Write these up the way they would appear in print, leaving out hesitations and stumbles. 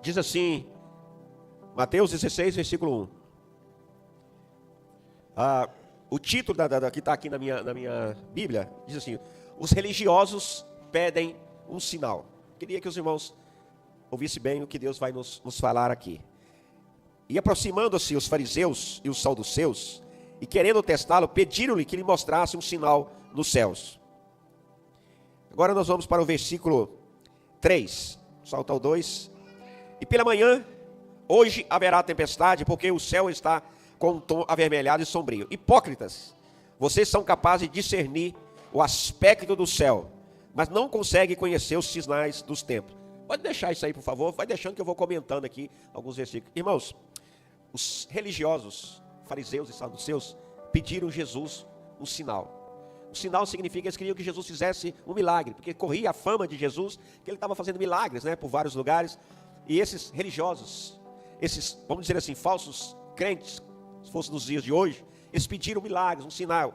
Diz assim, Mateus 16, versículo 1. O título que está aqui na minha Bíblia, diz assim: os religiosos pedem um sinal. Queria que os irmãos ouvissem bem o que Deus vai nos falar aqui. E aproximando-se os fariseus e os saduceus, e querendo testá-lo, pediram-lhe que lhe mostrasse um sinal nos céus. Agora nós vamos para o versículo 3, salta o 2. E pela manhã, hoje haverá tempestade, porque o céu está com um tom avermelhado e sombrio. Hipócritas, vocês são capazes de discernir o aspecto do céu, mas não conseguem conhecer os sinais dos tempos. Pode deixar isso aí, por favor, vai deixando que eu vou comentando aqui alguns versículos. Irmãos, os religiosos, fariseus e saduceus, pediram a Jesus um sinal. O sinal significa que eles queriam que Jesus fizesse um milagre, porque corria a fama de Jesus, que ele estava fazendo milagres, por vários lugares. E esses religiosos, esses, vamos dizer assim, falsos crentes, se fosse nos dias de hoje, eles pediram milagres, um sinal.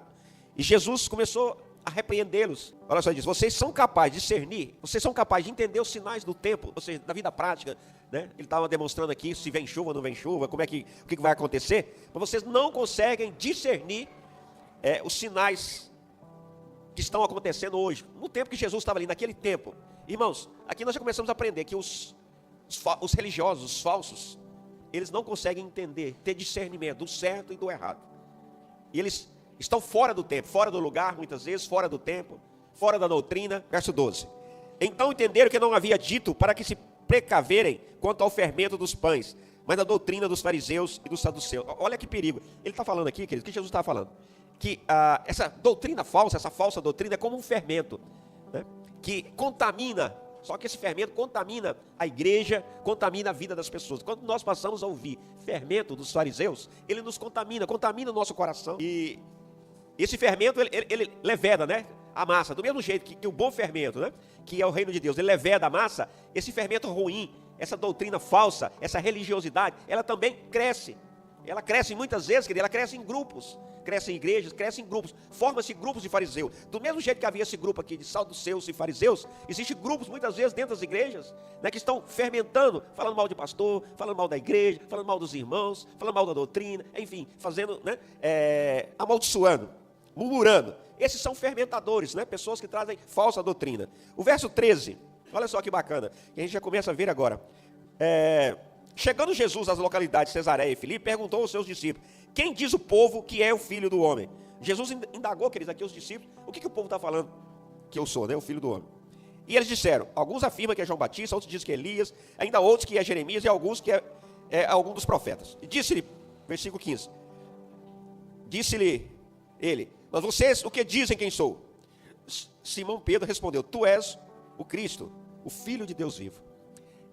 E Jesus começou a repreendê-los. Olha só, ele diz: vocês são capazes de discernir, vocês são capazes de entender os sinais do tempo, ou seja, da vida prática, Ele estava demonstrando aqui se vem chuva ou não vem chuva, o que vai acontecer, mas vocês não conseguem discernir os sinais que estão acontecendo hoje, no tempo que Jesus estava ali, naquele tempo. Irmãos, aqui nós já começamos a aprender que os religiosos, os falsos, eles não conseguem entender, ter discernimento do certo e do errado. E eles estão fora do tempo, fora do lugar, muitas vezes, fora do tempo, fora da doutrina. Verso 12. Então entenderam que não havia dito para que se precaverem quanto ao fermento dos pães, mas da doutrina dos fariseus e dos saduceus. Olha que perigo. Ele está falando aqui, querido, o que Jesus está falando? Que essa doutrina falsa, essa falsa doutrina é como um fermento, que contamina. Só que esse fermento contamina a igreja, contamina a vida das pessoas. Quando nós passamos a ouvir fermento dos fariseus, ele nos contamina o nosso coração. E esse fermento, ele leveda, a massa. Do mesmo jeito que o bom fermento, que é o reino de Deus, ele leveda a massa. Esse fermento ruim, essa doutrina falsa, essa religiosidade, ela também cresce. Ela cresce muitas vezes, ela cresce em grupos. Cresce em igrejas, cresce em grupos, forma-se grupos de fariseus. Do mesmo jeito que havia esse grupo aqui de saduceus e fariseus, existem grupos muitas vezes dentro das igrejas, que estão fermentando, falando mal de pastor, falando mal da igreja, falando mal dos irmãos, falando mal da doutrina, enfim, fazendo, amaldiçoando, murmurando. Esses são fermentadores, pessoas que trazem falsa doutrina. O verso 13, olha só que bacana, que a gente já começa a ver agora. Chegando Jesus às localidades de Cesareia e Filipe, perguntou aos seus discípulos: quem diz o povo que é o filho do homem? Jesus indagou, queridos, aqui os discípulos: o que o povo está falando que eu sou, o filho do homem? E eles disseram: alguns afirmam que é João Batista, outros dizem que é Elias, ainda outros que é Jeremias e alguns que é algum dos profetas. E disse-lhe, versículo 15, disse-lhe ele: mas vocês o que dizem quem sou? Simão Pedro respondeu: tu és o Cristo, o Filho de Deus vivo.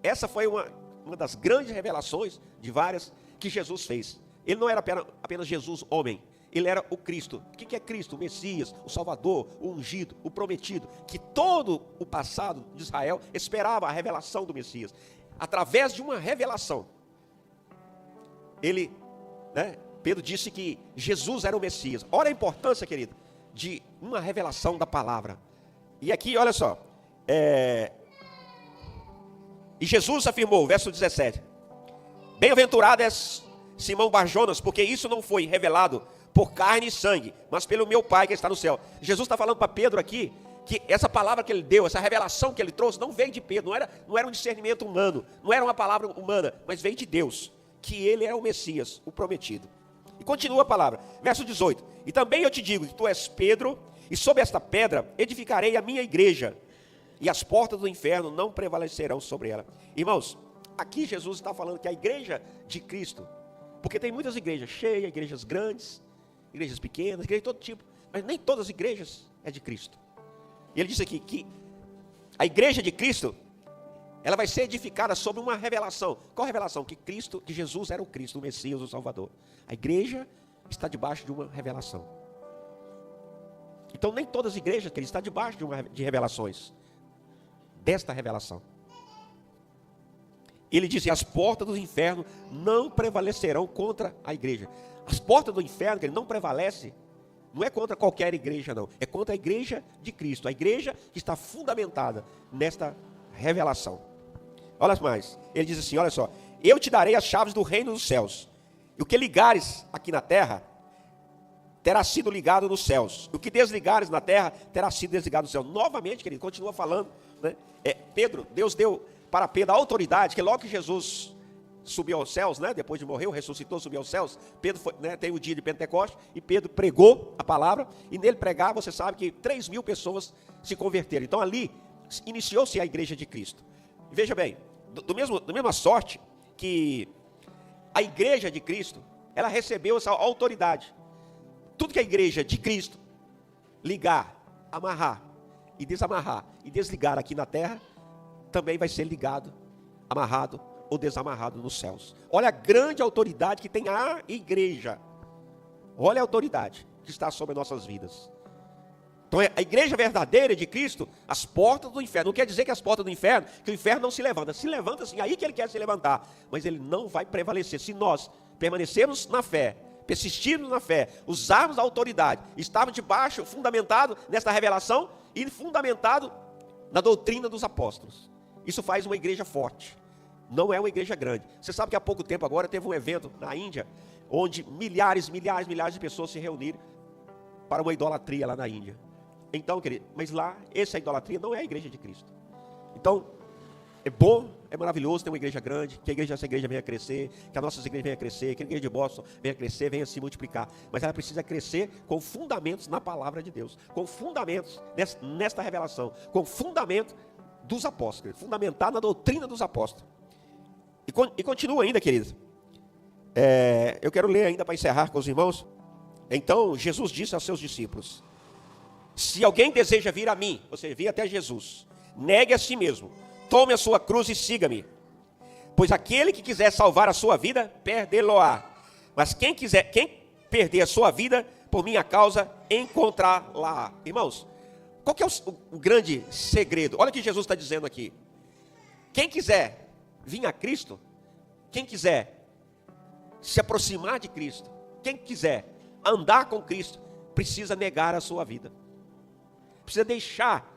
Essa foi uma das grandes revelações de várias que Jesus fez. Ele não era apenas Jesus homem, ele era o Cristo. O que é Cristo? O Messias, o Salvador, o ungido, o prometido, que todo o passado de Israel esperava a revelação do Messias. Através de uma revelação, Pedro disse que Jesus era o Messias. Olha a importância, querido, de uma revelação da palavra. E aqui, olha só, e Jesus afirmou, verso 17: bem-aventurado és Simão Barjonas, porque isso não foi revelado por carne e sangue, mas pelo meu Pai que está no céu. Jesus está falando para Pedro aqui, que essa palavra que ele deu, essa revelação que ele trouxe, não veio de Pedro, não era um discernimento humano, não era uma palavra humana, mas veio de Deus, que ele é o Messias, o prometido. E continua a palavra, verso 18: e também eu te digo que tu és Pedro, e sobre esta pedra edificarei a minha igreja, e as portas do inferno não prevalecerão sobre ela. Irmãos, aqui Jesus está falando que a igreja de Cristo, porque tem muitas igrejas cheias, igrejas grandes, igrejas pequenas, igrejas de todo tipo, mas nem todas as igrejas é de Cristo. E ele disse aqui que a igreja de Cristo, ela vai ser edificada sobre uma revelação. Qual revelação? Que Jesus era o Cristo, o Messias, o Salvador. A igreja está debaixo de uma revelação. Então nem todas as igrejas, que ele está debaixo de revelações, desta revelação. Ele disse: as portas do inferno não prevalecerão contra a igreja. As portas do inferno, que ele não prevalece, não é contra qualquer igreja, não. É contra a igreja de Cristo, a igreja que está fundamentada nesta revelação. olha mais. Ele diz assim, olha só. Eu te darei as chaves do reino dos céus. E o que ligares aqui na terra, terá sido ligado nos céus. O que desligares na terra, terá sido desligado nos céus. Novamente, querido, continua falando, né? Pedro, Deus deu para Pedro a autoridade, que logo que Jesus subiu aos céus, né? Depois de morrer, ressuscitou, subiu aos céus. Pedro foi, né? Tem o dia de Pentecostes, e Pedro pregou a palavra, e nele pregar, você sabe que 3.000 pessoas se converteram. Então ali, iniciou-se a igreja de Cristo. Veja bem, da mesma sorte que a igreja de Cristo, ela recebeu essa autoridade. Tudo que a igreja de Cristo ligar, amarrar e desamarrar e desligar aqui na terra, também vai ser ligado, amarrado ou desamarrado nos céus. Olha a grande autoridade que tem a igreja. Olha a autoridade que está sobre nossas vidas. Então a igreja verdadeira de Cristo, as portas do inferno, não quer dizer que as portas do inferno, que o inferno não se levanta sim, aí que ele quer se levantar, mas ele não vai prevalecer, se nós permanecermos na fé, persistirmos na fé, usarmos a autoridade, estarmos debaixo, fundamentado nesta revelação e fundamentado na doutrina dos apóstolos. Isso faz uma igreja forte, não é uma igreja grande. Você sabe que há pouco tempo agora teve um evento na Índia, onde milhares de pessoas se reuniram para uma idolatria lá na Índia. Então, querido, mas lá, essa idolatria não é a igreja de Cristo. Então, é bom, é maravilhoso ter uma igreja grande, que essa igreja venha crescer, que a nossa igreja venha crescer, que a igreja de Boston venha crescer, venha se multiplicar. Mas ela precisa crescer com fundamentos na palavra de Deus, com fundamentos nesta revelação, com fundamento dos apóstolos, fundamentado na doutrina dos apóstolos. E continua ainda, queridos. Eu quero ler ainda para encerrar com os irmãos. Então, Jesus disse aos seus discípulos: se alguém deseja vir a mim, ou seja, vir até Jesus, negue a si mesmo, tome a sua cruz e siga-me. Pois aquele que quiser salvar a sua vida, perdê-lo-á. Mas quem perder a sua vida, por minha causa, encontrá-la. Irmãos, qual que é o grande segredo? Olha o que Jesus está dizendo aqui. Quem quiser vir a Cristo, quem quiser se aproximar de Cristo, quem quiser andar com Cristo, precisa negar a sua vida. Precisa deixar,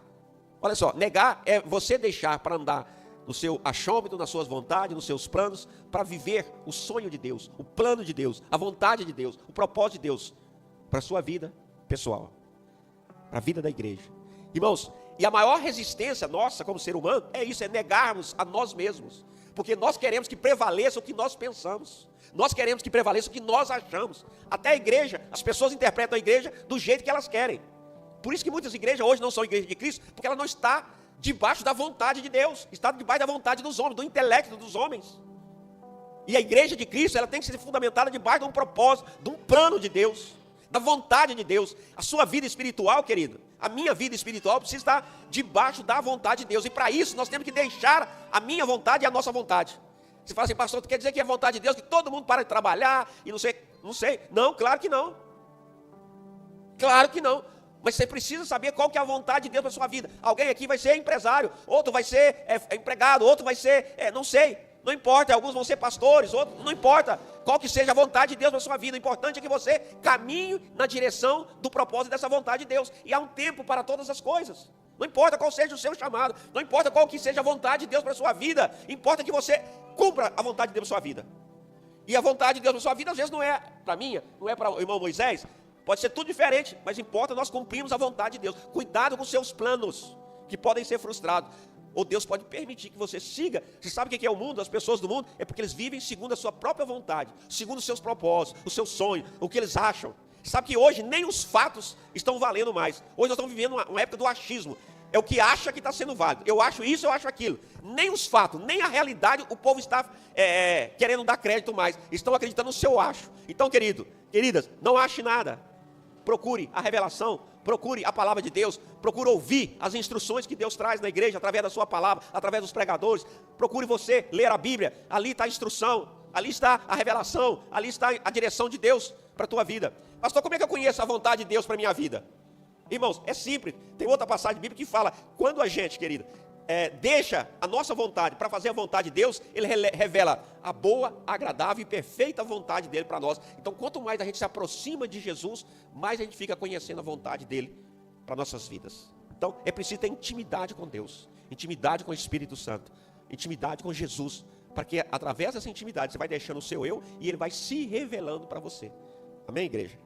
olha só, negar é você deixar para andar no seu achômetro, nas suas vontades, nos seus planos, para viver o sonho de Deus, o plano de Deus, a vontade de Deus, o propósito de Deus, para a sua vida pessoal, para a vida da igreja. Irmãos, e a maior resistência nossa como ser humano é isso, é negarmos a nós mesmos, porque nós queremos que prevaleça o que nós pensamos, nós queremos que prevaleça o que nós achamos. Até a igreja, as pessoas interpretam a igreja do jeito que elas querem. Por isso que muitas igrejas hoje não são igrejas de Cristo, porque ela não está debaixo da vontade de Deus, está debaixo da vontade dos homens, do intelecto dos homens. E a igreja de Cristo, ela tem que ser fundamentada debaixo de um propósito, de um plano de Deus, da vontade de Deus. A sua vida espiritual, querido, a minha vida espiritual precisa estar debaixo da vontade de Deus. E para isso nós temos que deixar a minha vontade e a nossa vontade. Você fala assim, pastor, tu quer dizer que é vontade de Deus, que todo mundo para de trabalhar e não sei. Não, claro que não. Claro que não. Mas você precisa saber qual que é a vontade de Deus para a sua vida. Alguém aqui vai ser empresário, outro vai ser empregado, outro vai ser, não sei, não importa, alguns vão ser pastores, outros, não importa qual que seja a vontade de Deus para a sua vida. O importante é que você caminhe na direção do propósito dessa vontade de Deus. E há um tempo para todas as coisas. Não importa qual seja o seu chamado, não importa qual que seja a vontade de Deus para a sua vida, importa que você cumpra a vontade de Deus para a sua vida. E a vontade de Deus para a sua vida às vezes não é para minha, não é para o irmão Moisés. Pode ser tudo diferente, mas importa nós cumprirmos a vontade de Deus. Cuidado com seus planos, que podem ser frustrados. Ou Deus pode permitir que você siga. Você sabe o que é o mundo, as pessoas do mundo? É porque eles vivem segundo a sua própria vontade, segundo os seus propósitos, o seu sonho, o que eles acham. Sabe que hoje nem os fatos estão valendo mais. Hoje nós estamos vivendo uma época do achismo. É o que acha que está sendo válido. Eu acho isso, eu acho aquilo. Nem os fatos, nem a realidade, o povo está querendo dar crédito mais. Estão acreditando no seu acho. Então, queridas, não ache nada. Procure a revelação, procure a palavra de Deus, procure ouvir as instruções que Deus traz na igreja, através da sua palavra, através dos pregadores. Procure você ler a Bíblia, ali está a instrução, ali está a revelação, ali está a direção de Deus para a tua vida. Pastor, como é que eu conheço a vontade de Deus para a minha vida? Irmãos, é simples, tem outra passagem bíblica que fala, quando a gente, querido, deixa a nossa vontade para fazer a vontade de Deus, Ele revela a boa, agradável e perfeita vontade dEle para nós. Então, quanto mais a gente se aproxima de Jesus, mais a gente fica conhecendo a vontade dEle para nossas vidas. Então, é preciso ter intimidade com Deus, intimidade com o Espírito Santo, intimidade com Jesus, para que através dessa intimidade você vai deixando o seu eu e ele vai se revelando para você. Amém, igreja?